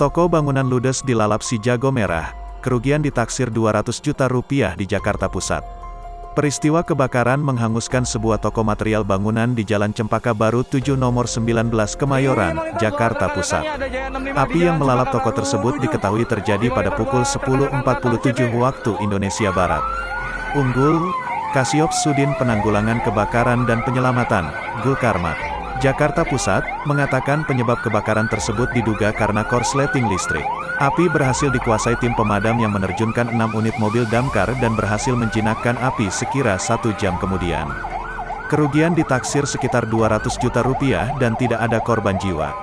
Toko bangunan ludes dilalap si jago merah, kerugian ditaksir 200 juta rupiah di Jakarta Pusat. Peristiwa kebakaran menghanguskan sebuah toko material bangunan di Jalan Cempaka Baru 7 nomor 19 Kemayoran, Jakarta Pusat. Api yang melalap toko tersebut diketahui terjadi pada pukul 10.47 waktu Indonesia Barat. Unggul, Kasyops Sudin Penanggulangan Kebakaran dan Penyelamatan, Gulkarmat, Jakarta Pusat, mengatakan penyebab kebakaran tersebut diduga karena korsleting listrik. Api berhasil dikuasai tim pemadam yang menerjunkan 6 unit mobil damkar dan berhasil menjinakkan api sekira 1 jam kemudian. Kerugian ditaksir sekitar 200 juta rupiah dan tidak ada korban jiwa.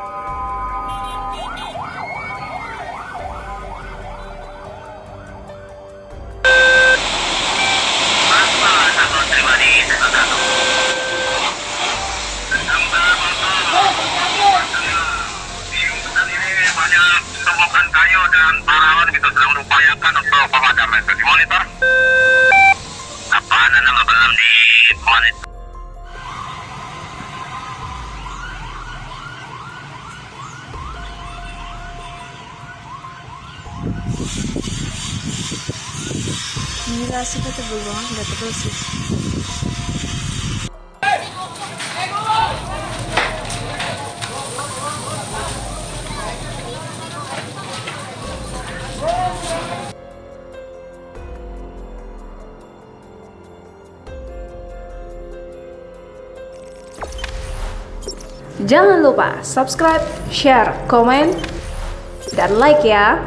Tumpukan kayu dan pahlawan kita sedang mengupayakan untuk pemadaman. Di monitor apaan nama belum di monitor. Gila asapnya tebel banget, nggak tebel sih. Jangan lupa subscribe, share, komen, dan like ya.